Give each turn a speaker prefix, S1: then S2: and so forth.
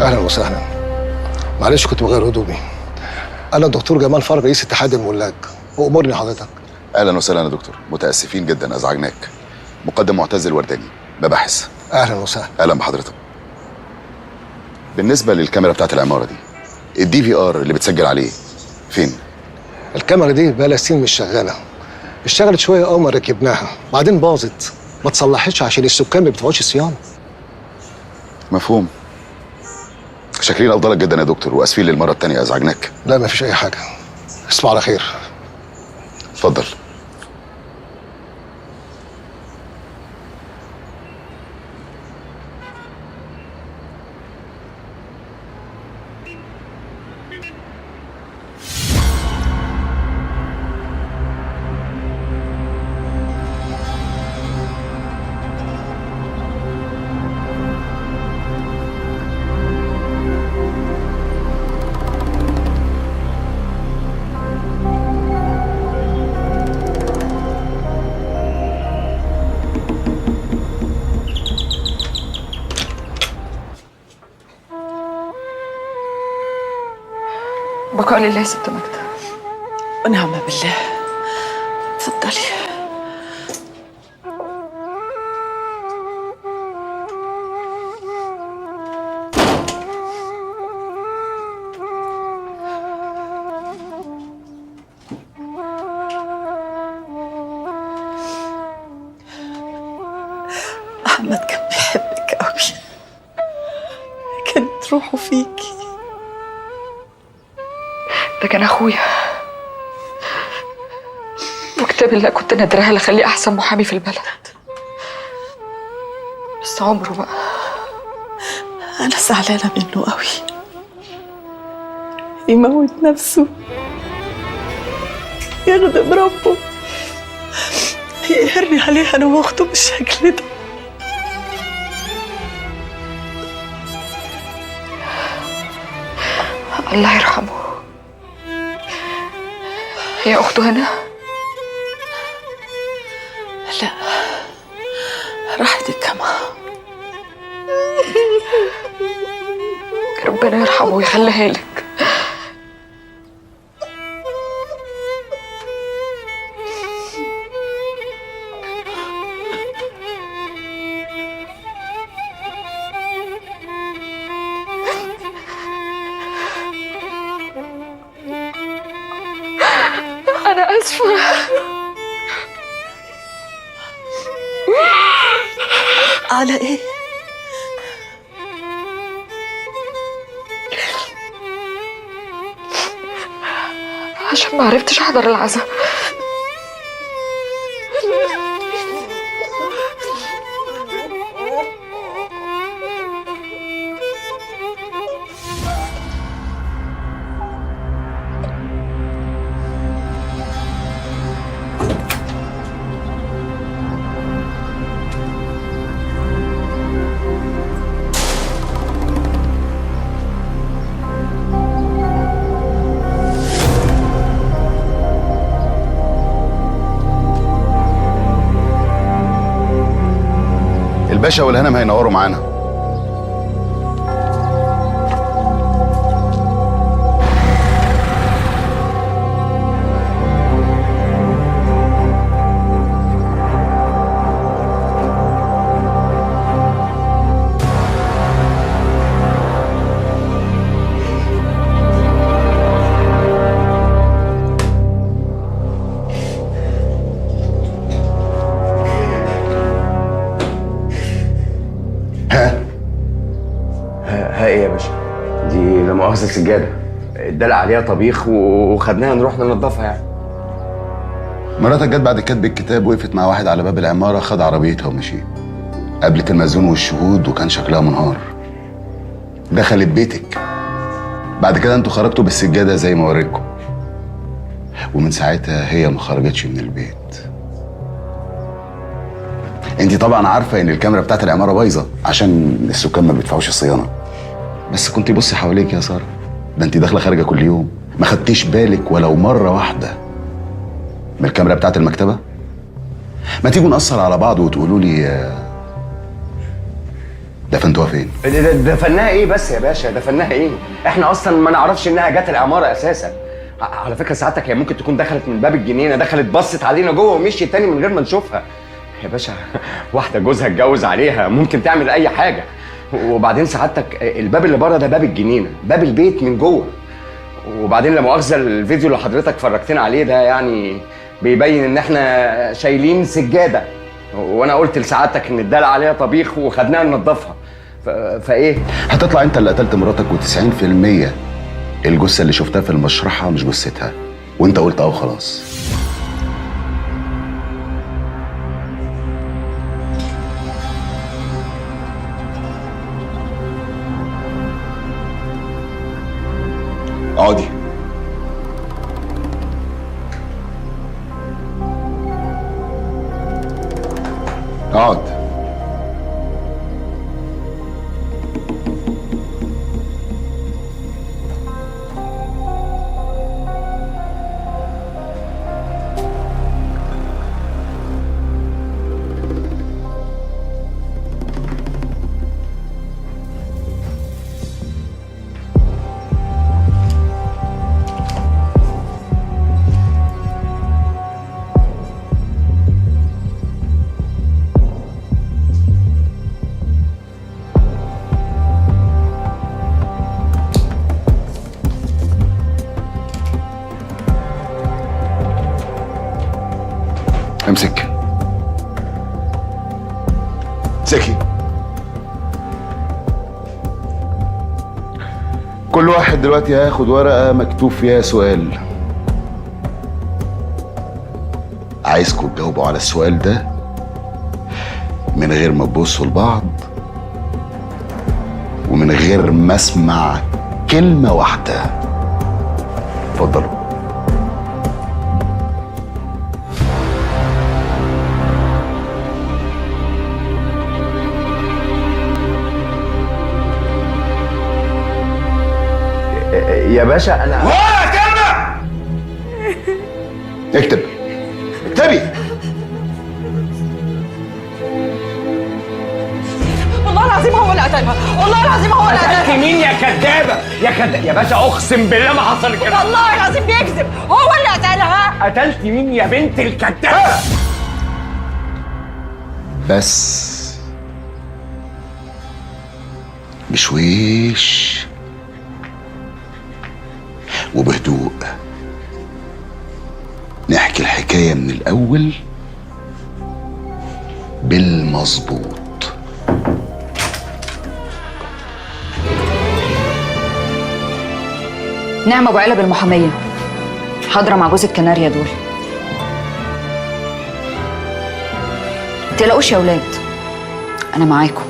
S1: اهلا وسهلا. معلش كنت بغير هدومي. انا الدكتور جمال فرج، رئيس اتحاد الملاك، وامرني حضرتك.
S2: اهلا وسهلا يا دكتور، متاسفين جدا ازعجناك. مقدم معتز الورداني، مباحث.
S1: اهلا وسهلا.
S2: اهلا بحضرتك. بالنسبه للكاميرا بتاعت العماره دي، الدي في ار اللي بتسجل عليه فين؟
S1: الكاميرا دي بقالها سنين مش شغاله. اشتغلت شويه اول ما ركبناها، بعدين باظت، ما تصلحتش عشان السكان ما بيدفعوش الصيانه.
S2: مفهوم. شاكرين افضلك جدا يا دكتور، واسفين للمره الثانيه ازعجناك.
S1: لا مفيش اي حاجه. تصبح على خير.
S2: اتفضل.
S3: بقاء لله يا ست ماجدة.
S4: ونعم بالله. اتفضلي. أحمد كان بيحبك قوي، كانت روحه فيكي.
S3: ده كان اخويا، وكتاب الله كنت نادرها لخليه احسن محامي في البلد، بس عمره بقى.
S4: أنا زعلانة منه قوي، يموت نفسه، يغضب ربه، يقهرني عليه أنا وأخته بالشكل ده.
S3: الله يرحمه. هي اخته هنا؟
S4: لا، راحت الجامعة.
S3: ربنا يرحمه ويخليها لك. أنا آسفة.
S4: على إيه؟
S3: عشان ما عرفتش أحضر العزاء.
S2: الباشا والهنم هينوروا معانا.
S5: ها ايه يا باشا؟ دي لا مؤاخذة سجادة اتدلق عليها طبيخ وخدناها نروح ننضفها يعني.
S2: مراتك جت بعد كتب الكتاب، وقفت مع واحد على باب العمارة، خد عربيتها ومشي. قابلت المأذون والشهود وكان شكلها منهار. دخلت بيتك. بعد كده انتوا خرجتوا بالسجادة زي ما وريتكم. ومن ساعتها هي ما خرجتش من البيت. انت طبعا عارفة ان الكاميرا بتاعت العمارة بايظة عشان السكان ما بيدفعوش الصيانة. بس كنتي بصي حواليك يا سارة، ده انت داخلة خارجة كل يوم، ما خدتيش بالك ولو مرة واحدة من الكاميرا بتاعت المكتبة؟ ما تيجوا نقصر على بعض وتقولوا لي ده دفنتوها فين؟
S5: دفناها ايه بس يا باشا؟ دفناها ايه؟ احنا اصلا ما نعرفش انها جت العماره اساسا. على فكره ساعتك هي ممكن تكون دخلت من باب الجنينه، دخلت بصت علينا جوه ومشيت تاني من غير ما نشوفها. يا باشا واحده جوزها اتجوز عليها ممكن تعمل اي حاجه. وبعدين سعادتك الباب اللي بره ده باب الجنينه، باب البيت من جوه. وبعدين لا مؤاخذه الفيديو اللي حضرتك فرجتنا عليه ده يعني بيبين ان احنا شايلين سجاده، وانا قلت لسعادتك ان اتدلق عليها طبيخ وخدناها ننضفها. فايه؟
S2: هتطلع انت اللي قتلت مراتك و90% الجثه اللي شفتها في المشرحه مش جثتها، وانت قلت اهو خلاص. اقعدي. اقعد. امسك. امسكي. كل واحد دلوقتي هياخد ورقة مكتوب فيها سؤال، عايزكم تجاوبوا على السؤال ده من غير ما تبصوا لبعض ومن غير ما اسمع كلمة واحدة. اتفضلوا.
S5: يا باشا انا
S2: ولا كلمة. اكتب. اكتبي.
S4: والله العظيم هو اللي قتلها، والله العظيم هو اللي قتلها.
S5: مين يا كدابه؟ يا باشا اقسم بالله ما حصل كده.
S4: والله العظيم بيكذب، هو اللي قتلها.
S5: قتلت مين يا بنت الكدابه؟
S2: بس بشويش وبهدوء نحكي الحكاية من الأول بالمظبوط.
S3: نعمة ابو علب المحامية حاضرة مع جوز الكناريا دول. متقلقوش يا ولاد، انا معاكم.